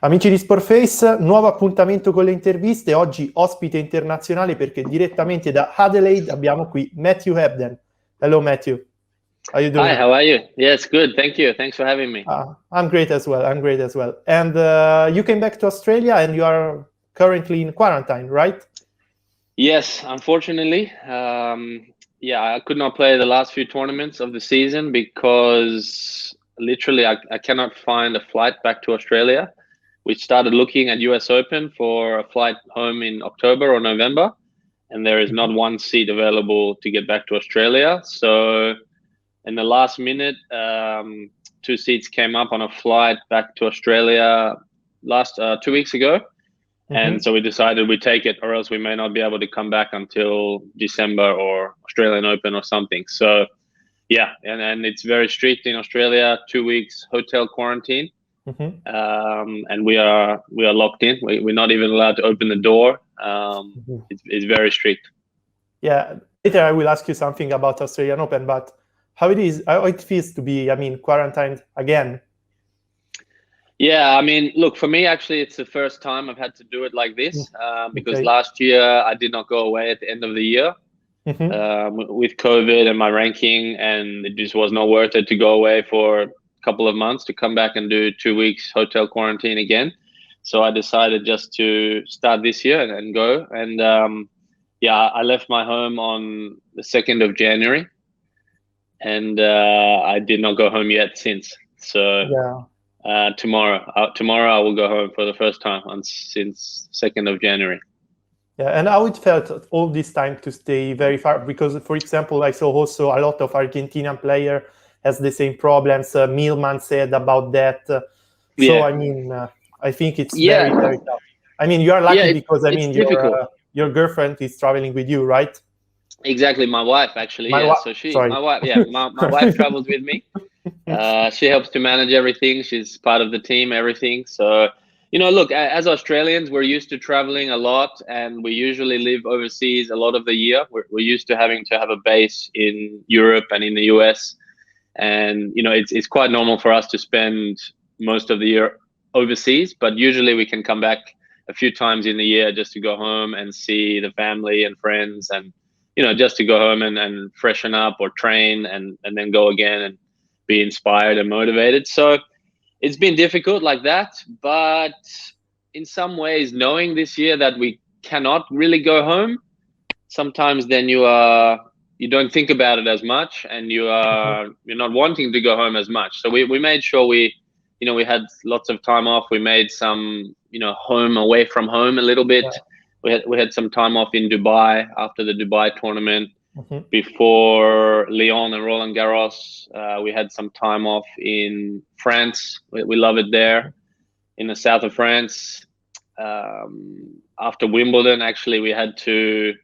Amici di Sportface, nuovo appuntamento con le interviste, oggi ospite internazionale perché direttamente da Adelaide abbiamo qui Matthew Ebden. Hello Matthew, how are you doing? Hi, how are you? Yes, good, thank you. Thanks for having me. I'm great as well, And you came back to Australia and you are currently in quarantine, right? Yes, unfortunately, I could not play the last few tournaments of the season because literally I cannot find a flight back to Australia. We started looking at US Open for a flight home in October or November, and there is not one seat available to get back to Australia. So in the last minute, 2 seats came up on a flight back to Australia last 2 weeks ago. And so we decided we'd take it, or else we may not be able to come back until December or Australian Open or something. So yeah, and it's very strict in Australia, 2 weeks hotel quarantine. And we are locked in. We're not even allowed to open the door. It's very strict. Yeah, later I will ask you something about Australian Open, but how it feels to be, quarantined again. Yeah, I mean, look, for me, actually, it's the first time I've had to do it like this because last year I did not go away at the end of the year with COVID and my ranking, and it just was not worth it to go away for a couple of months to come back and do 2 weeks hotel quarantine again. So I decided just to start this year and go. And I left my home on the 2nd of January, and I did not go home yet since. So yeah. Tomorrow I will go home for the first time since 2nd of January. Yeah, and how it felt all this time to stay very far? Because, for example, I saw also a lot of Argentinian player has the same problems. Millman said about that. So, I think it's very, very tough. I mean, you are lucky because, your girlfriend is traveling with you, right? Exactly, my wife actually. My wife travels with me. She helps to manage everything. She's part of the team, everything. So, look, as Australians, we're used to traveling a lot, and we usually live overseas a lot of the year. We're used to having to have a base in Europe and in the US. And, it's quite normal for us to spend most of the year overseas, but usually we can come back a few times in the year just to go home and see the family and friends and, just to go home and freshen up or train and then go again and be inspired and motivated. So it's been difficult like that, but in some ways, knowing this year that we cannot really go home, sometimes then you don't think about it as much, and you're not wanting to go home as much. So we made sure we had lots of time off. We made some home away from home a little bit. We had some time off in Dubai after the Dubai tournament. Before Lyon and Roland Garros, we had some time off in France. We love it there in the south of France. After Wimbledon, actually, we had to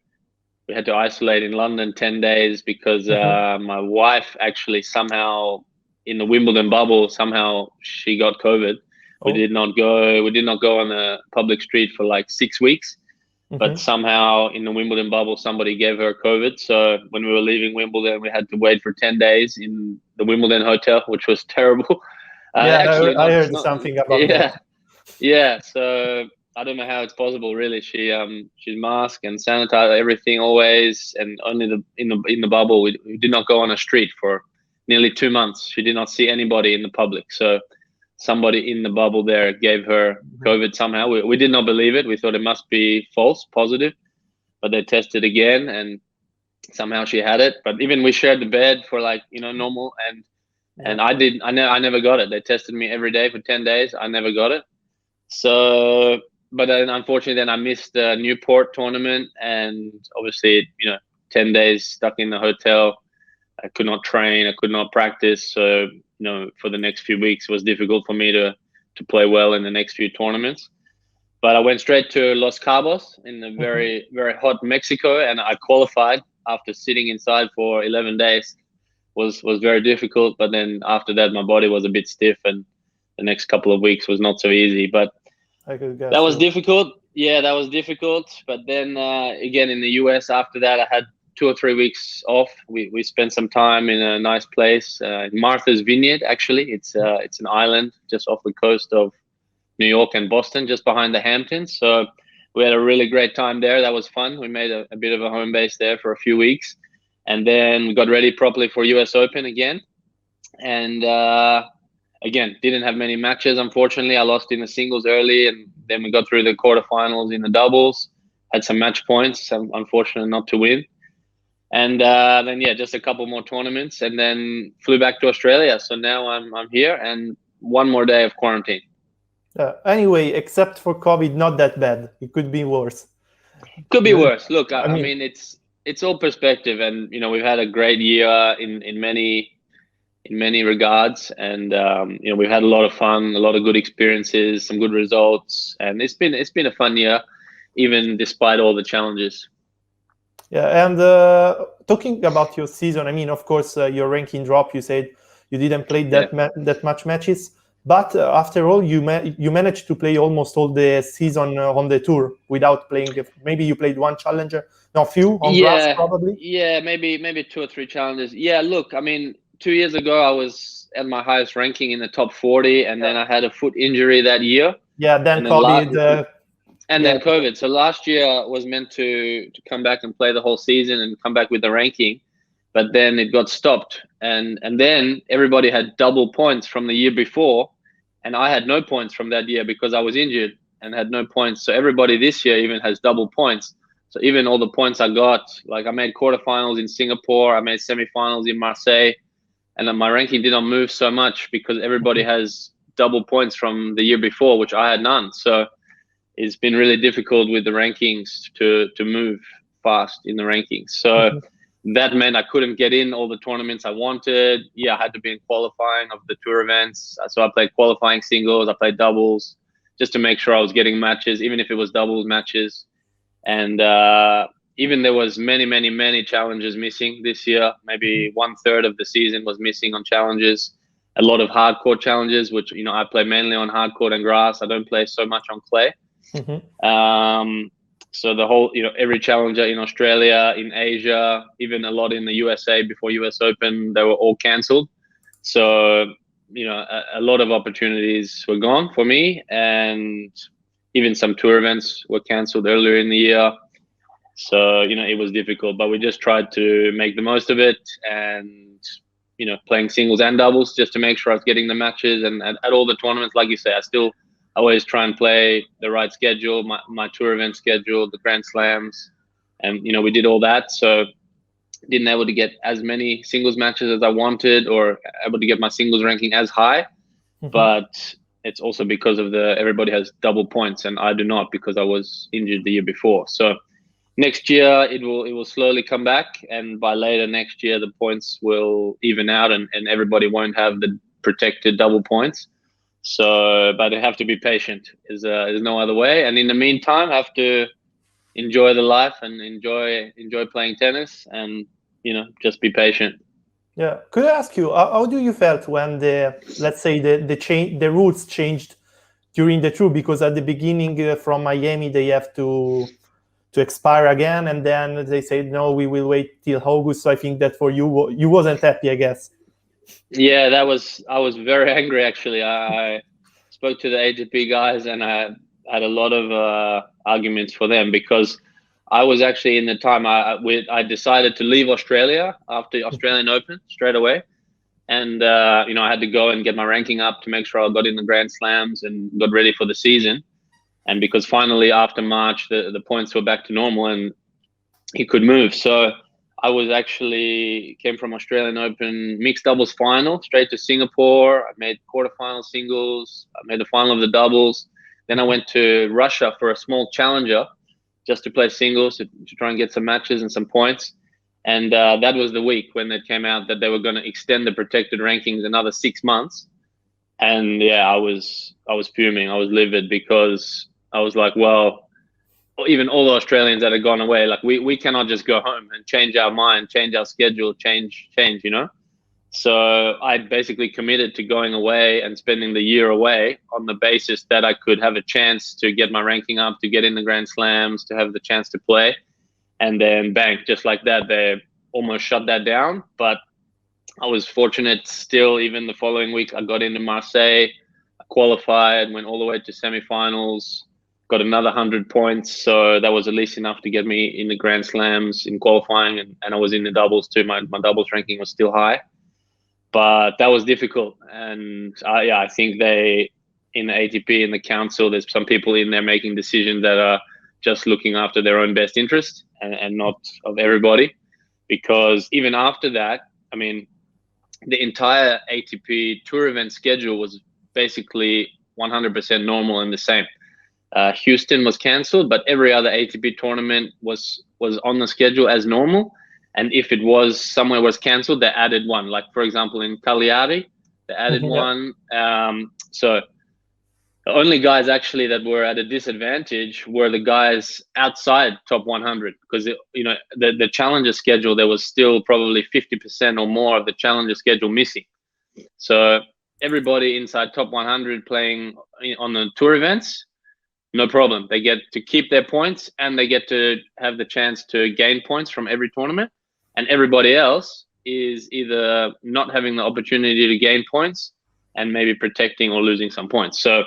isolate in London 10 days because my wife actually somehow in the Wimbledon bubble, somehow she got COVID. We did not go on the public street for like 6 weeks. But somehow in the Wimbledon bubble, somebody gave her COVID. So when we were leaving Wimbledon, we had to wait for 10 days in the Wimbledon hotel, which was terrible. I heard something about that. Yeah. So I don't know how it's possible, really. She's masked and sanitized everything always, and only in the bubble we did not go on a street for nearly 2 months. She did not see anybody in the public. So somebody in the bubble there gave her COVID somehow. We did not believe it. We thought it must be false positive, but they tested again and somehow she had it. But even we shared the bed for normal, and I never got it. They tested me every day for 10 days. I never got it. So, but then unfortunately I missed the Newport tournament, and obviously, 10 days stuck in the hotel. I could not train. I could not practice. So, for the next few weeks, it was difficult for me to play well in the next few tournaments. But I went straight to Los Cabos in the very, very hot Mexico, and I qualified after sitting inside for 11 days. Was very difficult, but then after that, my body was a bit stiff, and the next couple of weeks was not so easy. But that was difficult. Yeah, that was difficult. But then again, in the US, after that, I had 2 or 3 weeks off. We spent some time in a nice place, Martha's Vineyard. Actually, it's an island just off the coast of New York and Boston, just behind the Hamptons. So we had a really great time there. That was fun. We made a bit of a home base there for a few weeks, and then we got ready properly for US Open again. And again, didn't have many matches, unfortunately. I lost in the singles early, and then we got through the quarterfinals in the doubles. Had some match points, unfortunately not to win. And then, yeah, just a couple more tournaments, and then flew back to Australia. So now I'm here, and one more day of quarantine. Anyway, except for COVID, not that bad. It could be worse. Could be worse. Look, I mean, it's all perspective, and we've had a great year in many regards, and we've had a lot of fun, a lot of good experiences, some good results, and it's been a fun year, even despite all the challenges. Yeah, and talking about your season, I mean, of course, your ranking dropped. You said you didn't play that much matches, but after all, you managed to play almost all the season on the tour without playing. Maybe you played one challenger, no, few on grass probably. Yeah, maybe 2 or 3 challenges. Yeah, look, I mean, 2 years ago I was at my highest ranking in the top 40, and then I had a foot injury that year. Yeah, then COVID. Then COVID. So last year was meant to come back and play the whole season and come back with the ranking, but then it got stopped. And then everybody had double points from the year before, and I had no points from that year because I was injured and had no points. So everybody this year even has double points. So even all the points I got, like I made quarterfinals in Singapore, I made semifinals in Marseille, and then my ranking did not move so much because everybody has double points from the year before, which I had none. So it's been really difficult with the rankings to move fast in the rankings. So that meant I couldn't get in all the tournaments I wanted. Yeah, I had to be in qualifying of the tour events. So I played qualifying singles, I played doubles, just to make sure I was getting matches, even if it was doubles matches. And even there was many challenges missing this year. Maybe 1/3 of the season was missing on challenges. A lot of hardcourt challenges, which I play mainly on hardcourt and grass. I don't play so much on clay. So the whole, every challenger in Australia, in Asia, even a lot in the USA before US Open, they were all cancelled. So, a lot of opportunities were gone for me, and even some tour events were cancelled earlier in the year. So, it was difficult, but we just tried to make the most of it, and, playing singles and doubles just to make sure I was getting the matches. And at all the tournaments, like you say, I still always try and play the right schedule, my tour event schedule, the Grand Slams, and we did all that. So didn't able to get as many singles matches as I wanted, or able to get my singles ranking as high. But it's also because of everybody has double points, and I do not, because I was injured the year before. So next year it will slowly come back, and by later next year the points will even out, and everybody won't have the protected double points. So, but I have to be patient. There's no other way. And in the meantime, I have to enjoy the life and enjoy playing tennis, and just be patient. Yeah. Could I ask you, how do you felt when let's say the rules changed during the tour? Because at the beginning from Miami they have to expire again, and then they said no, we will wait till August. So I think that for you wasn't happy, I guess. Yeah, I was very angry, actually. I spoke to the ATP guys, and I had a lot of arguments for them, because I was actually, in the time I decided to leave Australia after Australian Open straight away, and I had to go and get my ranking up to make sure I got in the Grand Slams and got ready for the season. And because finally after March the points were back to normal and he could move, so I was actually came from Australian Open mixed doubles final straight to Singapore. I made quarterfinal singles. I made the final of the doubles. Then I went to Russia for a small challenger, just to play singles, to try and get some matches and some points. And that was the week when it came out that they were going to extend the protected rankings another 6 months. And yeah, I was fuming. I was livid, because I was like, well, even all the Australians that had gone away, like we cannot just go home and change our mind, change our schedule, change. So I basically committed to going away and spending the year away on the basis that I could have a chance to get my ranking up, to get in the Grand Slams, to have the chance to play. And then bang, just like that, they almost shut that down. But I was fortunate still, even the following week, I got into Marseille. qualified, went all the way to semifinals, got another 100 points. So that was at least enough to get me in the Grand Slams in qualifying, and I was in the doubles too. My doubles ranking was still high, but that was difficult. And I think they, in the ATP, in the council, there's some people in there making decisions that are just looking after their own best interest and not of everybody. Because even after that, I mean, the entire ATP tour event schedule was basically 100% normal and the same. Houston was cancelled, but every other ATP tournament was on the schedule as normal. And if it was somewhere was cancelled, they added one. Like, for example, in Cagliari, they added one. So the only guys actually that were at a disadvantage were the guys outside top 100, because the challenger schedule, there was still probably 50% or more of the challenger schedule missing. So everybody inside top 100 playing on the tour events, no problem. They get to keep their points and they get to have the chance to gain points from every tournament. And everybody else is either not having the opportunity to gain points and maybe protecting or losing some points. So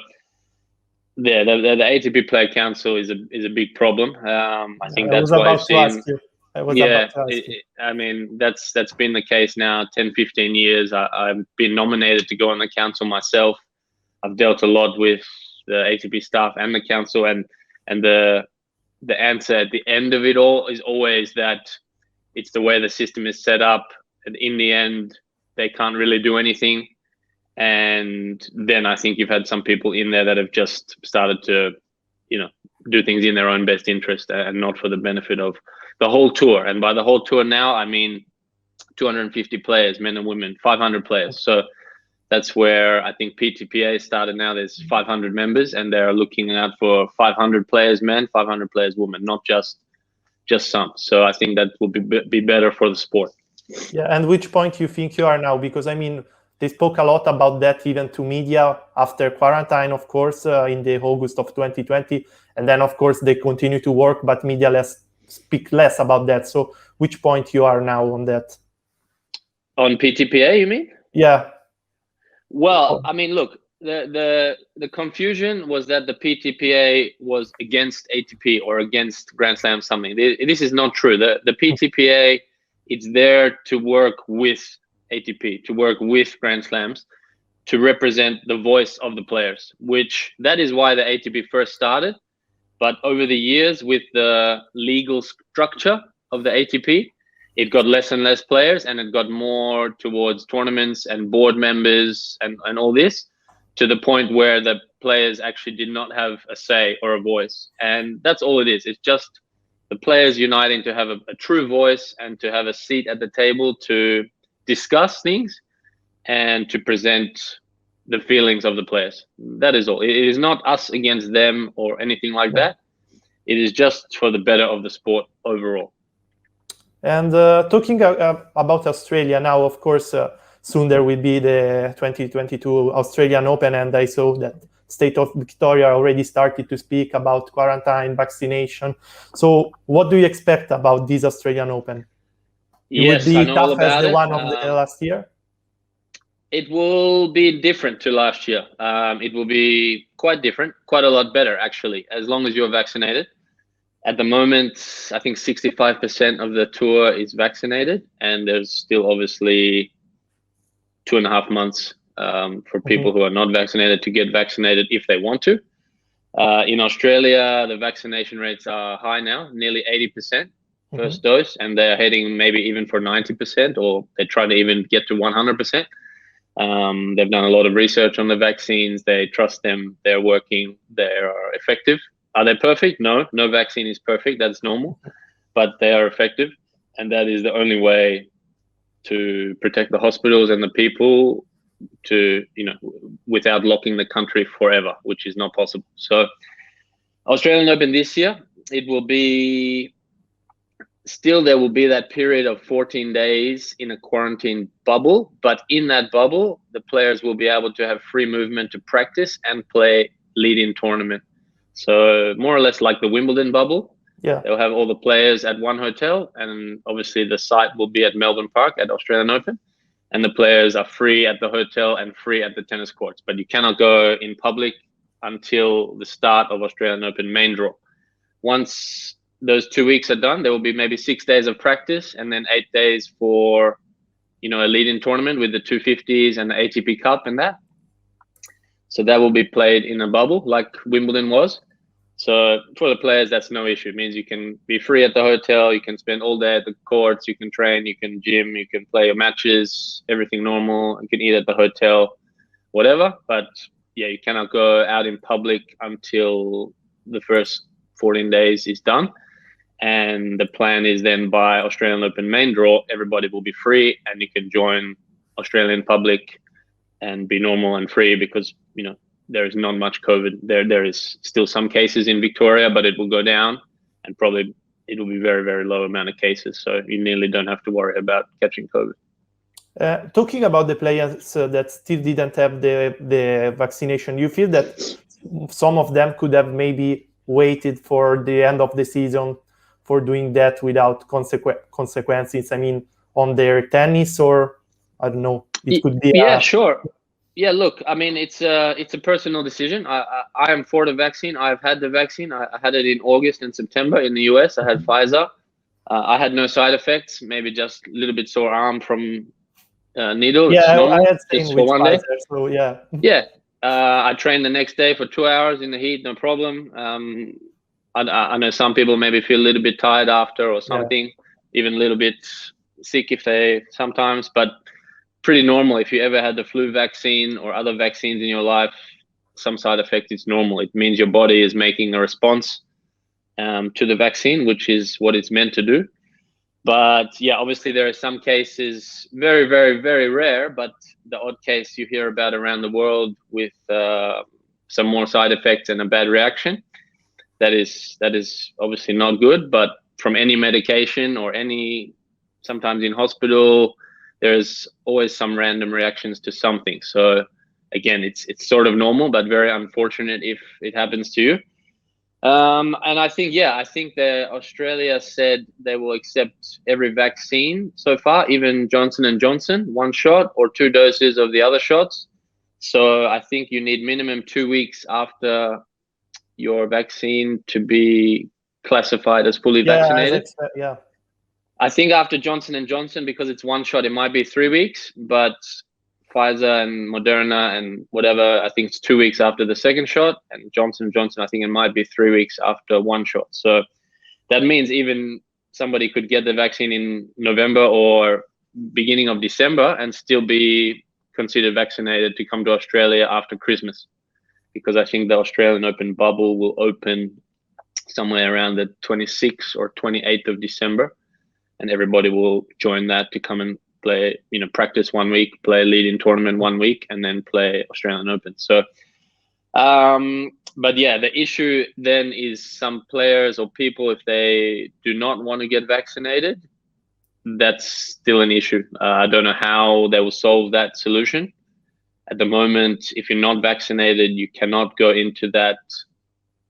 the ATP Player Council is a big problem. I think that's why I've seen. I mean, that's been the case now 10, 15 years. I've been nominated to go on the council myself. I've dealt a lot with the ATP staff and the council, and the answer at the end of it all is always that it's the way the system is set up, and in the end they can't really do anything. And then I think you've had some people in there that have just started to, do things in their own best interest and not for the benefit of the whole tour. And by the whole tour now, I mean 250 players, men and women, 500 players. So that's where I think PTPA started now. There's 500 members, and they're looking out for 500 players men, 500 players women, not just some. So I think that will be better for the sport. Yeah, and which point you think you are now? Because I mean, they spoke a lot about that even to media after quarantine, of course, in the August of 2020. And then, of course, they continue to work, but media speak less about that. So which point you are now on that? On PTPA, you mean? Yeah. Well, I mean, look, the confusion was that the PTPA was against ATP or against Grand Slam something. This is not true. The PTPA, it's there to work with ATP, to work with Grand Slams, to represent the voice of the players, which that is why the ATP first started. But over the years, with the legal structure of the ATP, it got less and less players, and it got more towards tournaments and board members and all this, to the point where the players actually did not have a say or a voice. And that's all it is. It's just the players uniting to have a true voice and to have a seat at the table to discuss things and to present the feelings of the players. That is all. It is not us against them or anything like that. It is just for the better of the sport overall. And talking about Australia now, of course, soon there will be the 2022 Australian Open, and I saw that State of Victoria already started to speak about quarantine, vaccination. So what do you expect about this Australian Open? Yes, it will be I know tough all about as the it. one of the last year? It will be different to last year. It will be quite different, quite a lot better, actually, as long as you're vaccinated. At the moment, I think 65% of the tour is vaccinated, and there's still obviously 2.5 months for people who are not vaccinated to get vaccinated if they want to. In Australia, the vaccination rates are high now, nearly 80% first dose, and they're heading maybe even for 90%, or they try to even get to 100%. They've done a lot of research on the vaccines. They trust them. They're working. They are effective. Are they perfect? No vaccine is perfect. That's normal, but they are effective, and that is the only way to protect the hospitals and the people to, without locking the country forever, which is not possible. So Australian Open this year, it will be still, there will be that period of 14 days in a quarantine bubble, but in that bubble, the players will be able to have free movement to practice and play lead-in tournament. So more or less like the Wimbledon bubble. Yeah, they'll have all the players at one hotel, and obviously the site will be at Melbourne Park at Australian Open, and the players are free at the hotel and free at the tennis courts. But you cannot go in public until the start of Australian Open main draw. Once those 2 weeks are done, there will be maybe 6 days of practice and then 8 days for, a lead-in tournament with the 250s and the ATP Cup and that. So that will be played in a bubble like Wimbledon was. So for the players, that's no issue. It means you can be free at the hotel, you can spend all day at the courts, you can train, you can gym, you can play your matches, everything normal. You can eat at the hotel, whatever. But yeah, you cannot go out in public until the first 14 days is done. And the plan is then by Australian Open main draw, everybody will be free and you can join Australian public and be normal and free because, there is not much COVID. There is still some cases in Victoria, but it will go down and probably it will be very, very low amount of cases. So you nearly don't have to worry about catching COVID. Talking about the players that still didn't have the vaccination, you feel that some of them could have maybe waited for the end of the season for doing that without consequences? I mean, on their tennis, or I don't know, it could be. Yeah, sure. Yeah, look, I mean, it's a personal decision. I am for the vaccine. I've had the vaccine. I had it in August and September in the US. I had Pfizer. I had no side effects, maybe just a little bit sore arm from needle. Yeah, I had same with Pfizer, so yeah. Yeah, I trained the next day for 2 hours in the heat, no problem. I know some people maybe feel a little bit tired after or something, even a little bit sick if they sometimes, but pretty normal. If you ever had the flu vaccine or other vaccines in your life, some side effect is normal. It means your body is making a response to the vaccine, which is what it's meant to do. But yeah, obviously there are some cases, very, very, very rare, but the odd case you hear about around the world with some more side effects and a bad reaction. That is obviously not good, but from any medication or sometimes in hospital, there's always some random reactions to something. So again, it's sort of normal, but very unfortunate if it happens to you. And I think that Australia said they will accept every vaccine so far, even Johnson & Johnson, 1 shot or 2 doses of the other shots. So I think you need minimum 2 weeks after your vaccine to be classified as fully vaccinated. I think after Johnson & Johnson, because it's 1 shot, it might be 3 weeks, but Pfizer and Moderna and whatever, I think it's 2 weeks after the second shot, and Johnson & Johnson, I think it might be 3 weeks after 1 shot. So that means even somebody could get the vaccine in November or beginning of December and still be considered vaccinated to come to Australia after Christmas, because I think the Australian Open bubble will open somewhere around the 26th or 28th of December. And everybody will join that to come and play, practice 1 week, play a lead-in tournament 1 week, and then play Australian Open. So, but yeah, the issue then is some players or people, if they do not want to get vaccinated, that's still an issue. I don't know how they will solve that solution. At the moment, if you're not vaccinated, you cannot go into that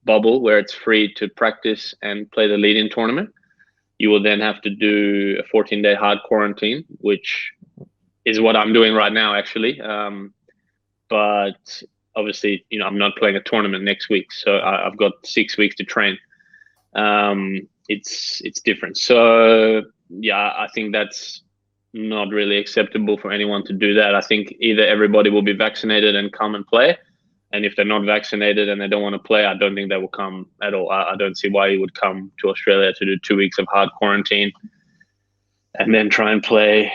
bubble where it's free to practice and play the lead-in tournament. You will then have to do a 14-day hard quarantine, which is what I'm doing right now, actually. But obviously, I'm not playing a tournament next week, so I've got 6 weeks to train. It's different. So yeah, I think that's not really acceptable for anyone to do that. I think either everybody will be vaccinated and come and play, and if they're not vaccinated and they don't want to play, I don't think they will come at all. I don't see why you would come to Australia to do 2 weeks of hard quarantine and then try and play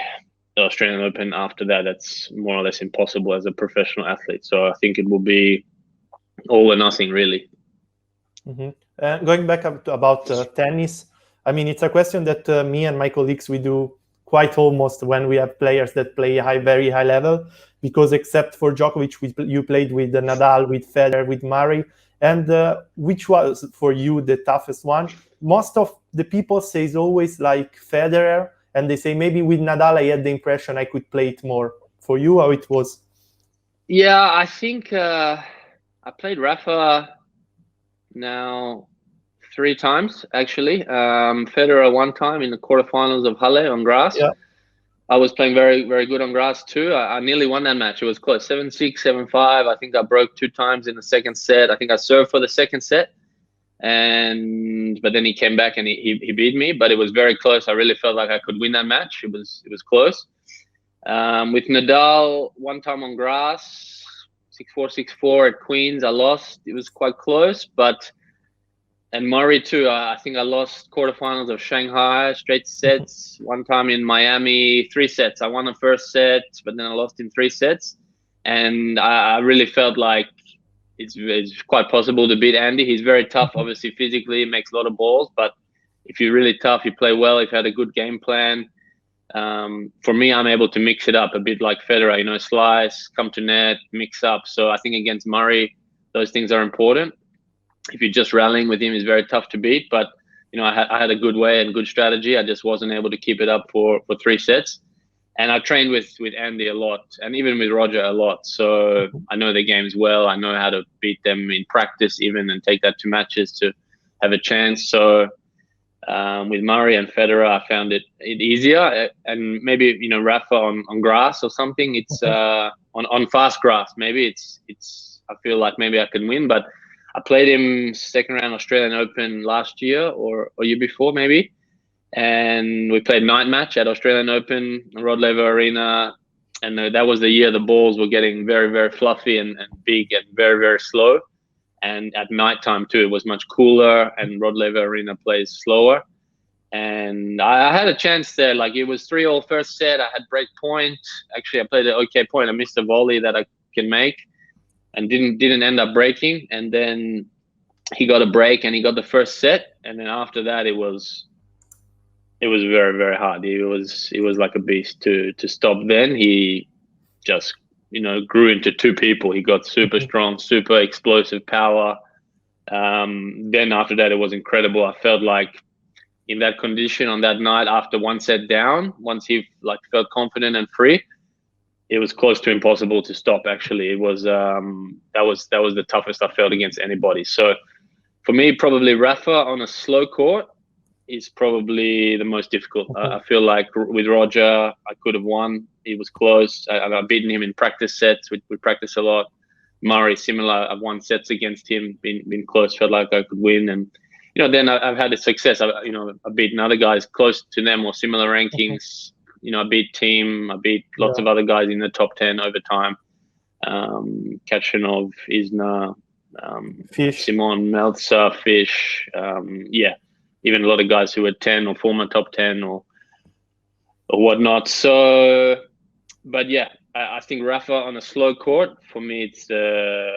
the Australian Open after that. That's more or less impossible as a professional athlete. So I think it will be all or nothing, really. Mm-hmm. Going back about tennis, I mean, it's a question that me and my colleagues, we do quite almost when we have players that play very high level, because except for Djokovic, you played with Nadal, with Federer, with Murray, and which was for you the toughest one? Most of the people say it's always like Federer, and they say maybe with Nadal I had the impression I could play it more. For you, how it was? Yeah, I think I played Rafa now 3 times, actually. Federer 1 time in the quarterfinals of Halle on grass. Yeah. I was playing very, very good on grass too. I nearly won that match. It was close, 7-6, 7-5. I think I broke 2 times in the second set. I think I served for the second set, but then he came back and he beat me. But it was very close. I really felt like I could win that match. It was close. With Nadal, one time on grass, 6-4, 6-4 at Queens, I lost. It was quite close, and Murray too. I think I lost quarterfinals of Shanghai, straight sets. One time in Miami, 3 sets. I won the first set, but then I lost in 3 sets. And I really felt like it's quite possible to beat Andy. He's very tough, obviously physically, makes a lot of balls. But if you're really tough, you play well, if you had a good game plan. For me, I'm able to mix it up a bit like Federer, slice, come to net, mix up. So I think against Murray, those things are important. If you're just rallying with him, it's very tough to beat. But I had a good way and good strategy. I just wasn't able to keep it up for 3 sets. And I trained with Andy a lot, and even with Roger a lot. So I know their games well. I know how to beat them in practice even, and take that to matches to have a chance. So with Murray and Federer, I found it easier. And maybe Rafa on grass or something. It's on fast grass. Maybe it's. I feel like maybe I can win, but I played him second round Australian Open last year or year before maybe, and we played night match at Australian Open, Rod Laver Arena, and that was the year the balls were getting very, very fluffy and big and very, very slow. And at night time too, it was much cooler, and Rod Laver Arena plays slower. And I had a chance there. Like, it was 3-3 first set. I had break point. Actually, I played an okay point. I missed a volley that I can make, and didn't end up breaking. And then he got a break and he got the first set. And then after that, it was very, very hard. It was like a beast to stop. Then he just grew into 2 people. He got super strong, super explosive power. Then after that, it was incredible. I felt like in that condition on that night, after 1 set down, once he felt confident and free, it was close to impossible to stop. Actually, it was that was the toughest I felt against anybody. So for me, probably Rafa on a slow court is probably the most difficult. I feel like with Roger, I could have won. He was close. I've beaten him in practice sets. We practice a lot. Murray, similar. I've won sets against him. Been close. Felt like I could win. And then I've had a success. I've beaten other guys close to them or similar rankings. I beat Team. I beat lots of other guys in the top 10 over time. Kachanov, Isner, Fish, Simon, Meltzer, Fish. Even a lot of guys who were 10 or former top 10 or whatnot. So, but yeah, I think Rafa on a slow court, for me, it's the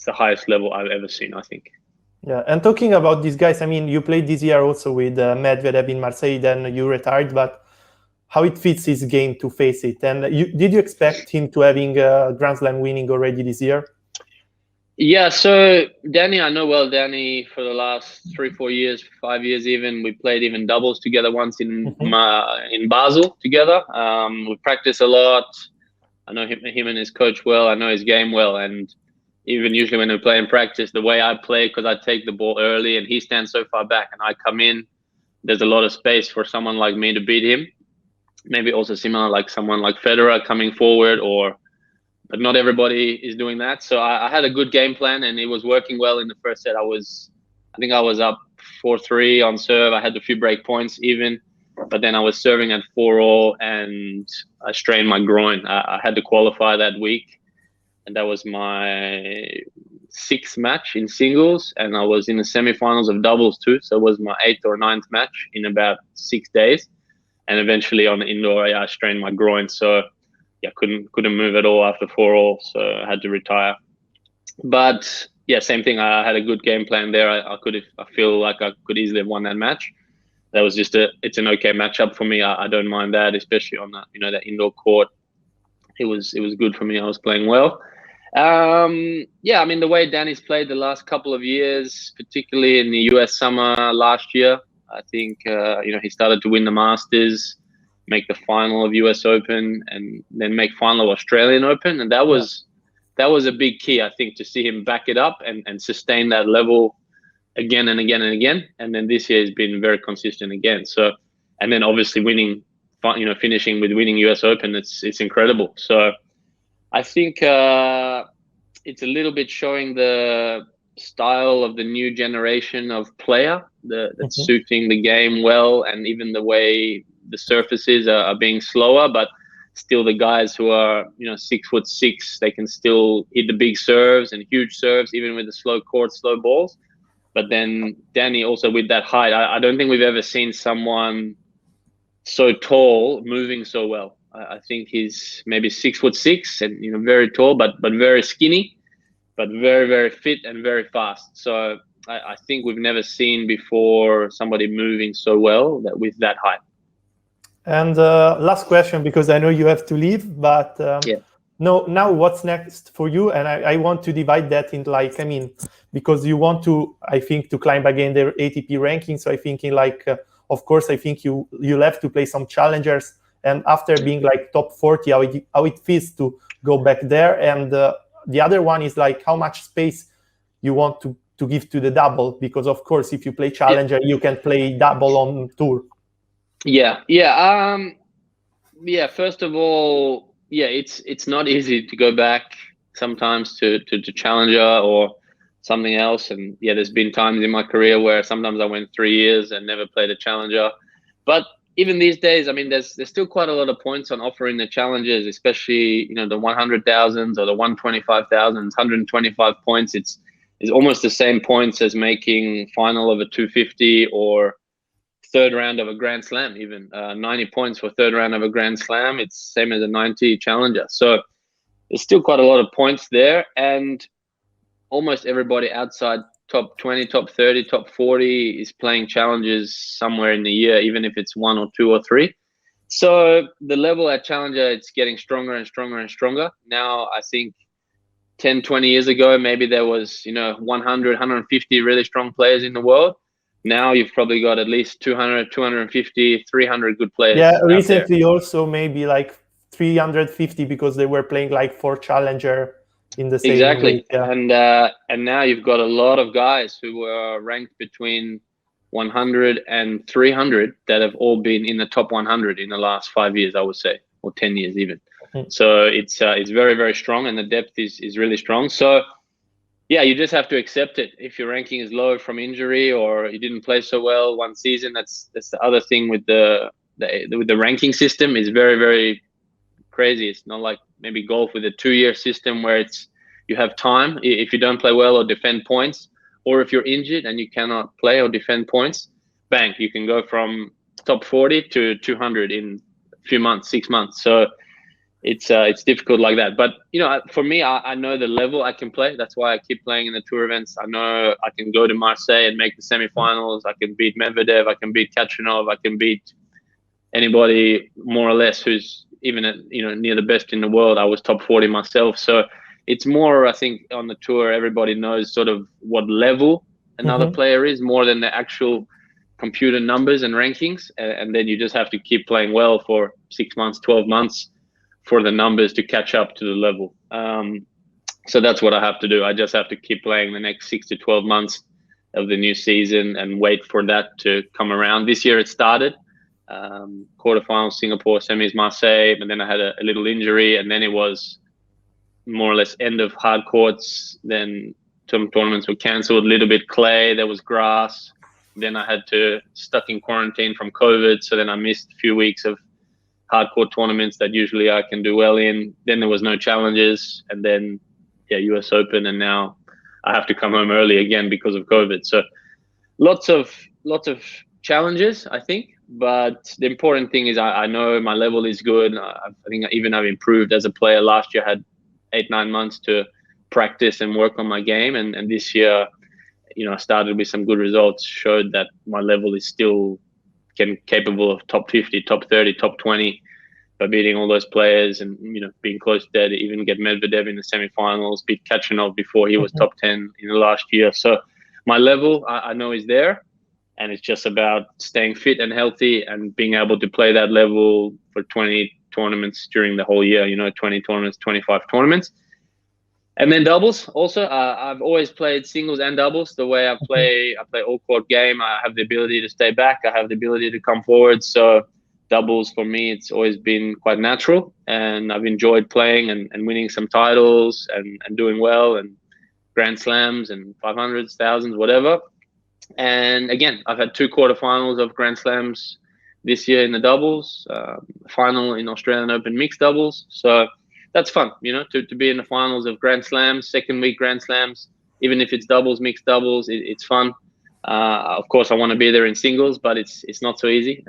highest level I've ever seen, I think. Yeah, and talking about these guys, I mean, you played this year also with Medvedev in Marseille, then you retired, but how it fits his game to face it? And did you expect him to having Grand Slam winning already this year? Yeah, so Danny, I know well Danny for the last 3-4 years, 5 years even. We played even doubles together once in Basel together. We practice a lot. I know him and his coach well. I know his game well. And even usually when we play in practice, the way I play, because I take the ball early and he stands so far back and I come in, there's a lot of space for someone like me to beat him. Maybe also similar like someone like Federer coming forward, but not everybody is doing that. So I had a good game plan and it was working well in the first set. I think I was up 4-3 on serve. I had a few break points even, but then I was serving at 4-all and I strained my groin. I had to qualify that week, and that was my 6th match in singles, and I was in the semifinals of doubles too. So it was my 8th or 9th match in about 6 days. And eventually on the indoor, I strained my groin. So yeah, couldn't move at all after 4-all, so I had to retire. But yeah, same thing. I had a good game plan there. I feel like I could easily have won that match. That was just it's an okay matchup for me. I don't mind that, especially on that that indoor court. It was good for me. I was playing well. Yeah, I mean, the way Danny's played the last couple of years, particularly in the US summer last year, I think he started to win the Masters, make the final of US Open, and then make final of Australian Open. And that was a big key, I think, to see him back it up and sustain that level again and again and again. And then this year has been very consistent again. So, and then obviously winning finishing with winning US Open, it's incredible. So I think it's a little bit showing the style of the new generation of player that's suiting the game well, and even the way the surfaces are being slower, but still the guys who are 6'6", they can still hit the big serves and huge serves even with the slow court, slow balls. But then Danny also with that height, I don't think we've ever seen someone so tall moving so well. I think he's maybe 6'6" and very tall, but very skinny, but very, very fit and very fast. So I think we've never seen before somebody moving so well with that height. And last question, because I know you have to leave, but now what's next for you? And I want to divide that in because you want to, I think, to climb again the ATP ranking. So I think of course, I think you'll have to play some challengers. And after being top 40, how it feels to go back there. And the other one is how much space you want to give to the double, because of course, if you play challenger, you can play double on tour. Yeah. First of all, it's not easy to go back sometimes to challenger or something else. And there's been times in my career where sometimes I went 3 years and never played a challenger. But even these days, I mean, there's still quite a lot of points on offering the challengers, especially the 100,000s or the 125,000s, 125 points. It's almost the same points as making final of a 250 or third round of a Grand Slam. Even 90 points for third round of a Grand Slam. It's same as a 90 challenger. So there's still quite a lot of points there, and almost everybody outside top 20, top 30, top 40 is playing challenges somewhere in the year, even if it's 1 or 2 or 3. So the level at challenger, it's getting stronger and stronger and stronger. Now, I think 10, 20 years ago, maybe there was, 100, 150 really strong players in the world. Now you've probably got at least 200, 250, 300 good players. Yeah, recently also maybe 350 because they were playing 4 challenger in the same week. Yeah. And now you've got a lot of guys who were ranked between 100 and 300 that have all been in the top 100 in the last 5 years, I would say, or 10 years even. So it's very, very strong, and the depth is really strong. So you just have to accept it. If your ranking is low from injury or you didn't play so well one season, that's the other thing with the ranking system is very, very crazy. It's not like maybe golf with a 2-year system where you have time. If you don't play well or defend points, or if you're injured and you cannot play or defend points, bang, you can go from top 40 to 200 in a few months, 6 months. So it's difficult like that. But for me, I know the level I can play. That's why I keep playing in the tour events. I know I can go to Marseille and make the semifinals. I can beat Medvedev. I can beat Kachanov. I can beat anybody more or less who's even near the best in the world. I was top 40 myself. So it's more, I think, on the tour, everybody knows sort of what level another player is more than the actual computer numbers and rankings. And then you just have to keep playing well for 6 months, 12 months for the numbers to catch up to the level. So that's what I have to do. I just have to keep playing the next 6 to 12 months of the new season and wait for that to come around. This year it started. Quarterfinals, Singapore, semis, Marseille, but then I had a little injury, and then it was more or less end of hard courts. Then some tournaments were cancelled, a little bit clay, there was grass. Then I had to stuck in quarantine from COVID, so then I missed a few weeks of hardcore tournaments that usually I can do well in. Then there was no challenges, and then US Open, and now I have to come home early again because of COVID. So lots of challenges, I think. But the important thing is I know my level is good. I think even I've improved as a player. Last year I had 8-9 months to practice and work on my game, and this year, I started with some good results, showed that my level is still capable of top 50, top 30, top 20 by beating all those players, and being close there to even get Medvedev in the semifinals, beat Kachanov before he was top 10 in the last year. So my level I know is there. And it's just about staying fit and healthy and being able to play that level for 20 tournaments during the whole year, 20 tournaments, 25 tournaments. And then doubles also. I've always played singles and doubles. The way I play all court game. I have the ability to stay back. I have the ability to come forward. So doubles for me, it's always been quite natural, and I've enjoyed playing and winning some titles and doing well, and Grand Slams and 500s, thousands, whatever. And again, I've had 2 quarterfinals of Grand Slams this year in the doubles, final in Australian Open mixed doubles. So that's fun, to be in the finals of Grand Slams, second week Grand Slams, even if it's doubles, mixed doubles, it's fun. Of course, I want to be there in singles, but it's not so easy.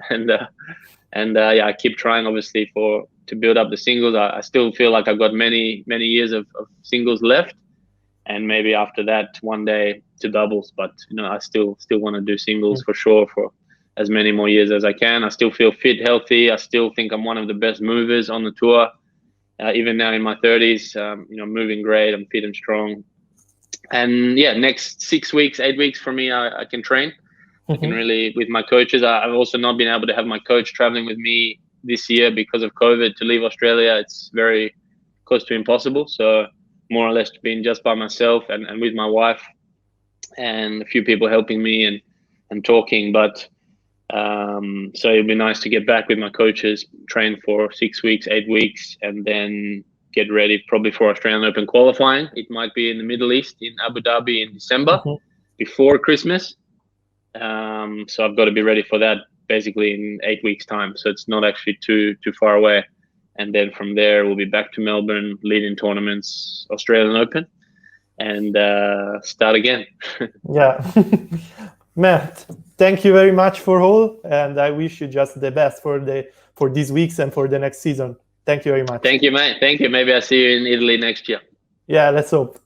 And I keep trying, obviously, to build up the singles. I still feel like I've got many years of singles left, and maybe after that one day to doubles. But I still want to do singles for sure for as many more years as I can. I still feel fit, healthy. I still think I'm one of the best movers on the tour, even now in my 30s. Moving great. I'm fit and strong. And next 6 weeks, 8 weeks for me, I can train. I can really, with my coaches. I've also not been able to have my coach traveling with me this year because of COVID. To leave Australia, it's very close to impossible. So more or less being just by myself and with my wife and a few people helping me and talking. But so it'd be nice to get back with my coaches, train for 6 weeks, 8 weeks, and then get ready probably for Australian Open qualifying. It might be in the Middle East, in Abu Dhabi in December, before Christmas. So I've got to be ready for that basically in 8 weeks' time. So it's not actually too far away. And then from there, we'll be back to Melbourne, leading tournaments, Australian Open, and start again. Yeah. Matt, thank you very much for all. And I wish you just the best for these weeks and for the next season. Thank you very much. Thank you, mate. Thank you. Maybe I'll see you in Italy next year. Yeah, let's hope.